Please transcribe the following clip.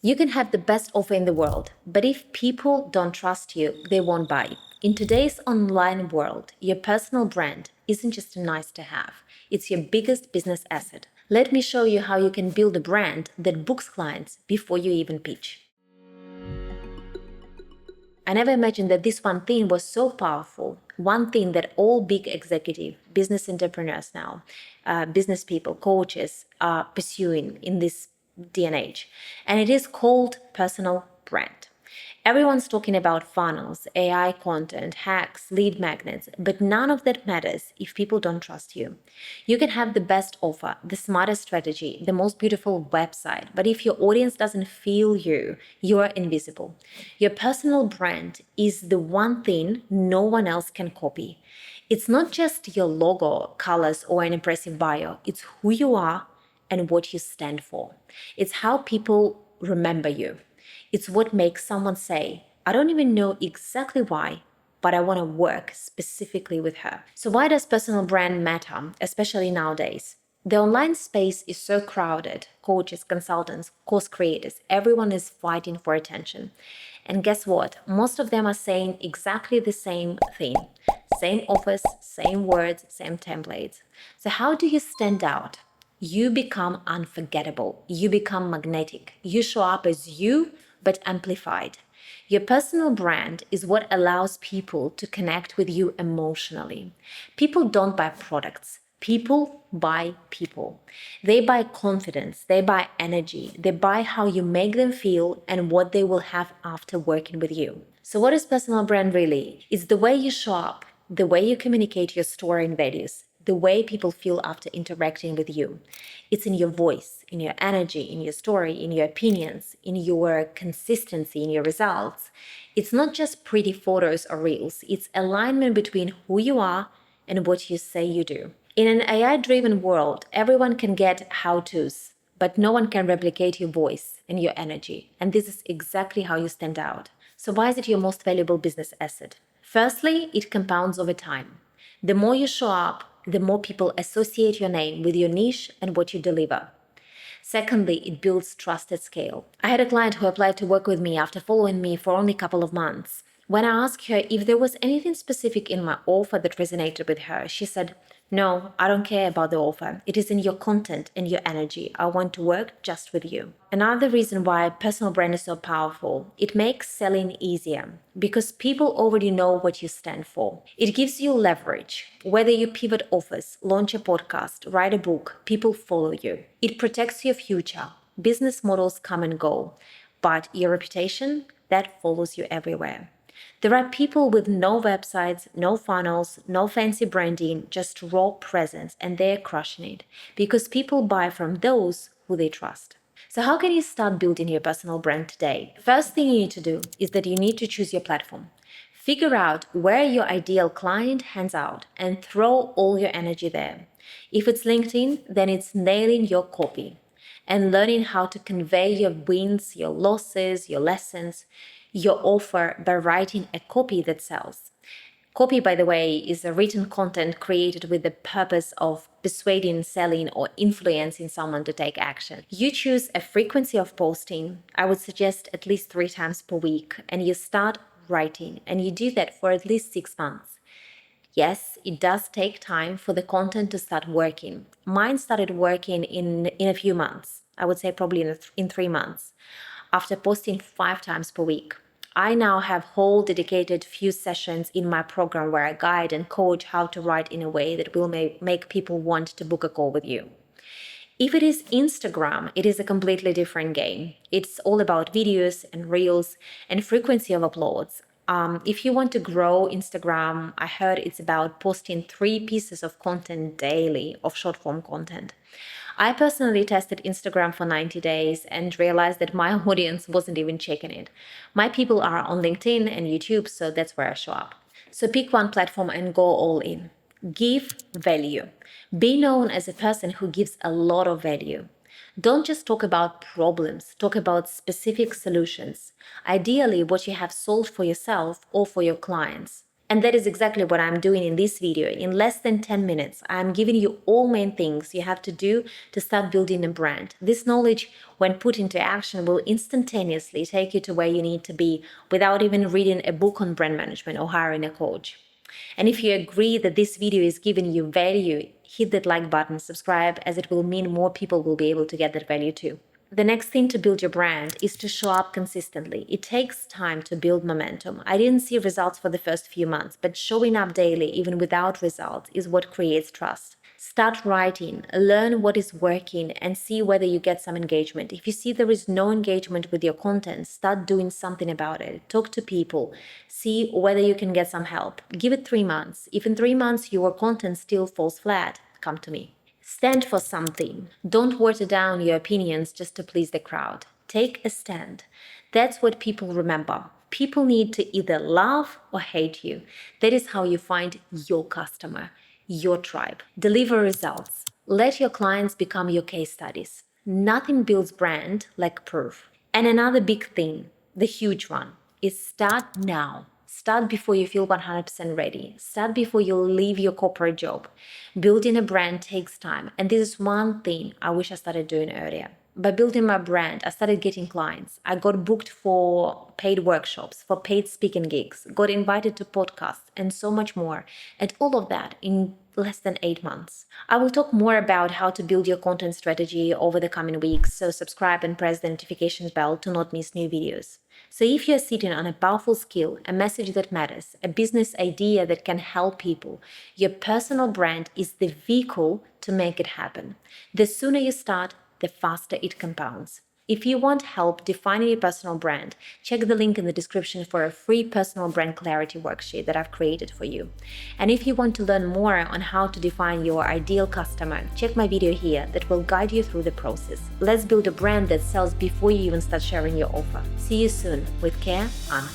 You can have the best offer in the world, but if people don't trust you, they won't buy. In today's online world, your personal brand isn't just a nice to have, it's your biggest business asset. Let me show you how you can build a brand that books clients before you even pitch. I never imagined that this one thing was so powerful. One thing that all big executive business entrepreneurs now, business people, coaches are pursuing in this day and age. And it is called personal brand. Everyone's talking about funnels, AI content, hacks, lead magnets, but none of that matters if people don't trust you. You can have the best offer, the smartest strategy, the most beautiful website, but if your audience doesn't feel you, you are invisible. Your personal brand is the one thing no one else can copy. It's not just your logo, colors, or an impressive bio, it's who you are and what you stand for. It's how people remember you. It's what makes someone say, I don't even know exactly why, but I want to work specifically with her. So why does personal brand matter, especially nowadays? The online space is so crowded. Coaches, consultants, course creators, everyone is fighting for attention. And guess what? Most of them are saying exactly the same thing. Same offers, same words, same templates. So how do you stand out? You become unforgettable. You become magnetic. You show up as you, but amplified. Your personal brand is what allows people to connect with you emotionally. People don't buy products. People buy people. They buy confidence. They buy energy. They buy how you make them feel and what they will have after working with you. So what is personal brand really? It's the way you show up, the way you communicate your story and values, the way people feel after interacting with you. It's in your voice, in your energy, in your story, in your opinions, in your consistency, in your results. It's not just pretty photos or reels, it's alignment between who you are and what you say you do. In an AI-driven world, everyone can get how-tos, but no one can replicate your voice and your energy. And this is exactly how you stand out. So why is it your most valuable business asset? Firstly, it compounds over time. The more you show up, the more people associate your name with your niche and what you deliver. Secondly, it builds trust at scale. I had a client who applied to work with me after following me for only a couple of months. When I asked her if there was anything specific in my offer that resonated with her, she said, no, I don't care about the offer. It is in your content and your energy. I want to work just with you. Another reason why personal brand is so powerful, it makes selling easier because people already know what you stand for. It gives you leverage. Whether you pivot offers, launch a podcast, write a book, people follow you. It protects your future. Business models come and go, but your reputation, that follows you everywhere. There are people with no websites, no funnels, no fancy branding, just raw presence, and they're crushing it because people buy from those who they trust. So how can you start building your personal brand today? First thing you need to do is that you need to choose your platform. Figure out where your ideal client hangs out and throw all your energy there. If it's LinkedIn, then it's nailing your copy and learning how to convey your wins, your losses, your lessons, your offer by writing a copy that sells. Copy, by the way, is a written content created with the purpose of persuading, selling, or influencing someone to take action. You choose a frequency of posting. I would suggest at least 3 times per week, and you start writing, and you do that for at least 6 months. Yes, it does take time for the content to start working. Mine started working in a few months. I would say probably in 3 months. After posting 5 times per week, I now have whole dedicated few sessions in my program where I guide and coach how to write in a way that will make people want to book a call with you. If it is Instagram, it is a completely different game. It's all about videos and reels and frequency of uploads. If you want to grow Instagram, I heard it's about posting 3 pieces of content daily of short form content. I personally tested Instagram for 90 days and realized that my audience wasn't even checking it. My people are on LinkedIn and YouTube, so that's where I show up. So pick one platform and go all in. Give value. Be known as a person who gives a lot of value. Don't just talk about problems, talk about specific solutions. Ideally, what you have solved for yourself or for your clients. And that is exactly what I'm doing in this video. In less than 10 minutes, I'm giving you all main things you have to do to start building a brand. This knowledge, when put into action, will instantaneously take you to where you need to be without even reading a book on brand management or hiring a coach. And if you agree that this video is giving you value, hit that like button, subscribe, as it will mean more people will be able to get that value too. The next thing to build your brand is to show up consistently. It takes time to build momentum. I didn't see results for the first few months, but showing up daily, even without results, is what creates trust. Start writing, learn what is working, and see whether you get some engagement. If you see there is no engagement with your content, start doing something about it. Talk to people, see whether you can get some help. Give it 3 months. If in 3 months your content still falls flat, come to me. Stand for something. Don't water down your opinions just to please the crowd. Take a stand. That's what people remember. People need to either love or hate you. That is how you find your customer, your tribe. Deliver results. Let your clients become your case studies. Nothing builds brand like proof. And another big thing, the huge one, is start now. Start before you feel 100% ready. Start before you leave your corporate job. Building a brand takes time. And this is one thing I wish I started doing earlier. By building my brand, I started getting clients. I got booked for paid workshops, for paid speaking gigs, got invited to podcasts, and so much more. And all of that in less than 8 months. I will talk more about how to build your content strategy over the coming weeks, so subscribe and press the notifications bell to not miss new videos. So if you're sitting on a powerful skill, a message that matters, a business idea that can help people, your personal brand is the vehicle to make it happen. The sooner you start, the faster it compounds. If you want help defining your personal brand, check the link in the description for a free personal brand clarity worksheet that I've created for you. And if you want to learn more on how to define your ideal customer, check my video here that will guide you through the process. Let's build a brand that sells before you even start sharing your offer. See you soon. With care, Anna.